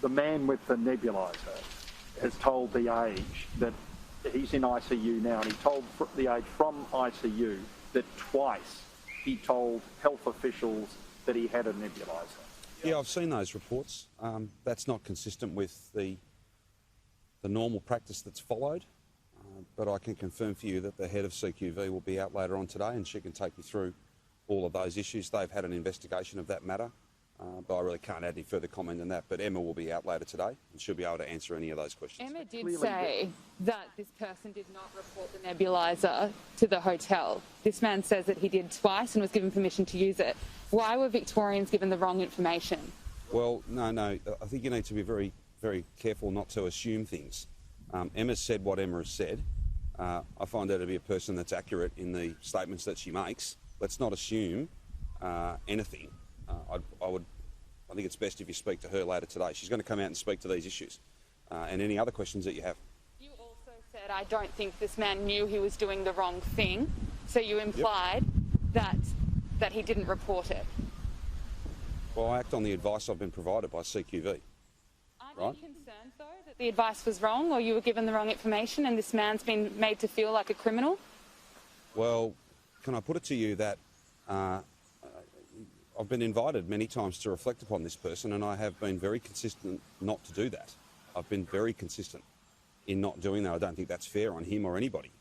the man with the nebuliser has told the Age that he's in ICU now, and he told the Age from ICU that twice he told health officials that he had a nebuliser. Yeah, I've seen those reports. That's not consistent with the normal practice that's followed, but I can confirm for you that the head of CQV will be out later on today, and she can take you through all of those issues. They've had an investigation of that matter, but I really can't add any further comment than that. But Emma will be out later today, and she'll be able to answer any of those questions. Emma did say that this person did not report the nebuliser to the hotel. This man says that he did twice and was given permission to use it. Why were Victorians given the wrong information? Well, no, I think you need to be very, very careful not to assume things. Emma's said what Emma has said. I find her to be a person that's accurate in the statements that she makes. Let's not assume anything. I think it's best if you speak to her later today. She's going to come out and speak to these issues and any other questions that you have. You also said, I don't think this man knew he was doing the wrong thing. So you implied that he didn't report it. Well, I act on the advice I've been provided by CQV. Aren't you concerned, though, that the advice was wrong or you were given the wrong information and this man's been made to feel like a criminal? Well, can I put it to you that I've been invited many times to reflect upon this person, and I have been very consistent not to do that. I've been very consistent in not doing that. I don't think that's fair on him or anybody.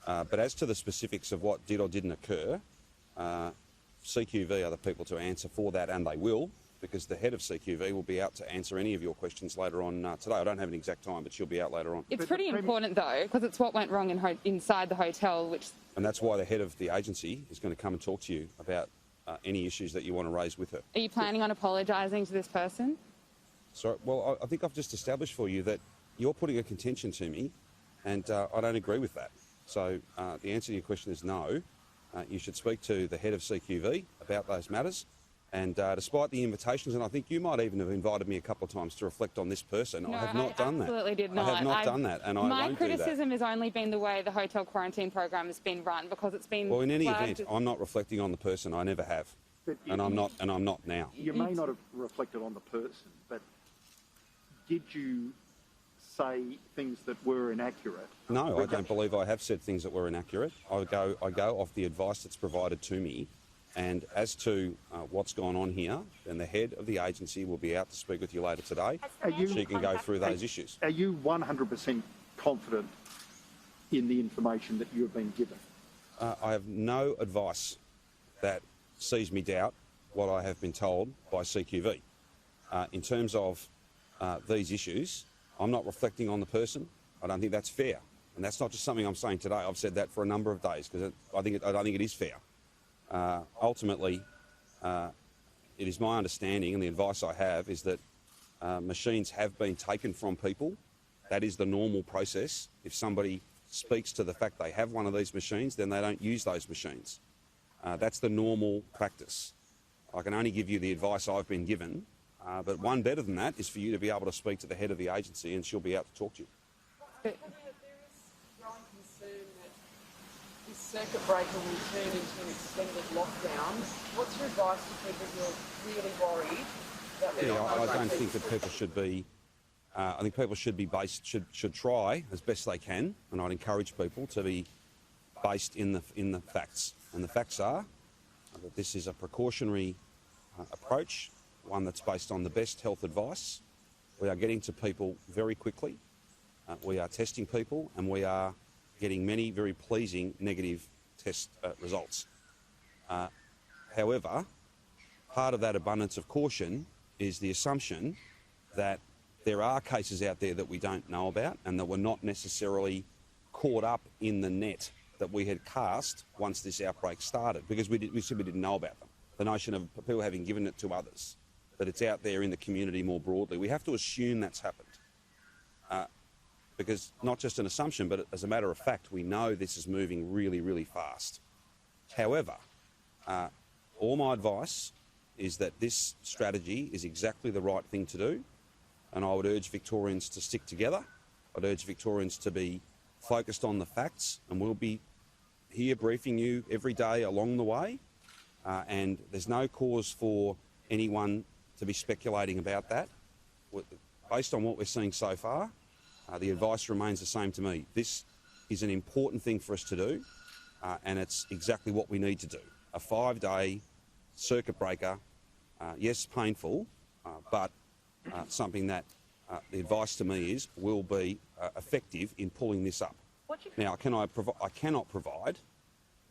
But as to the specifics of what did or didn't occur, CQV are the people to answer for that, and they will, because the head of CQV will be out to answer any of your questions later on today. I don't have an exact time, but she'll be out later on. It's pretty important, though, because it's what went wrong inside the hotel, which... And that's why the head of the agency is going to come and talk to you about any issues that you want to raise with her. Are you planning on apologising to this person? Sorry, well, I think I've just established for you that you're putting a contention to me, and I don't agree with that. So the answer to your question is no. You should speak to the head of CQV about those matters. And despite the invitations, and I think you might even have invited me a couple of times to reflect on this person, no, I have not done that. Absolutely did not. I have not done that, and I won't do that. My criticism has only been the way the hotel quarantine program has been run, because it's been... Well, in any event, I'm not reflecting on the person. I never have, and I'm not now. You may not have reflected on the person, but did you say things that were inaccurate? No, I don't believe I have said things that were inaccurate. I go off the advice that's provided to me. And as to what's gone on here, then the head of the agency will be out to speak with you later today. She can go through those issues. Are you 100% confident in the information that you have been given? I have no advice that sees me doubt what I have been told by CQV. In terms of these issues, I'm not reflecting on the person. I don't think that's fair. And that's not just something I'm saying today. I've said that for a number of days because I don't think it is fair. Ultimately, it is my understanding, and the advice I have is that machines have been taken from people. That is the normal process. If somebody speaks to the fact they have one of these machines, then they don't use those machines. That's the normal practice. I can only give you the advice I've been given, but one better than that is for you to be able to speak to the head of the agency, and she'll be out to talk to you. There is growing concern that this circuit breaker will turn into an extended lockdown. What's your advice to people who are really worried that they're not? I don't think that people should be. I think people should be based. Should try as best they can, and I'd encourage people to be based in the facts. And the facts are that this is a precautionary approach, one that's based on the best health advice. We are getting to people very quickly. We are testing people, and we are getting many very pleasing negative test results. However, part of that abundance of caution is the assumption that there are cases out there that we don't know about and that were not necessarily caught up in the net that we had cast once this outbreak started, because we simply didn't know about them. The notion of people having given it to others, that it's out there in the community more broadly. We have to assume that's happened. Because not just an assumption, but as a matter of fact, we know this is moving really, really fast. However, all my advice is that this strategy is exactly the right thing to do, and I would urge Victorians to stick together. I'd urge Victorians to be focused on the facts, and we'll be here briefing you every day along the way, and there's no cause for anyone to be speculating about that. based on what we're seeing so far, the advice remains the same to me. This is an important thing for us to do, and it's exactly what we need to do. A 5-day circuit breaker, yes, painful, but something that the advice to me is will be effective in pulling this up. Now, I cannot provide,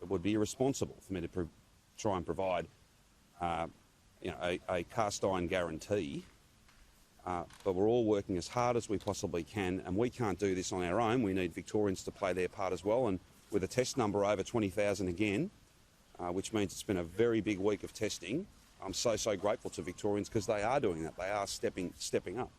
it would be irresponsible for me to try and provide a cast iron guarantee, but we're all working as hard as we possibly can, and we can't do this on our own. We need Victorians to play their part as well, and with a test number over 20,000 again, which means it's been a very big week of testing, I'm so grateful to Victorians because they are doing that. They are stepping up.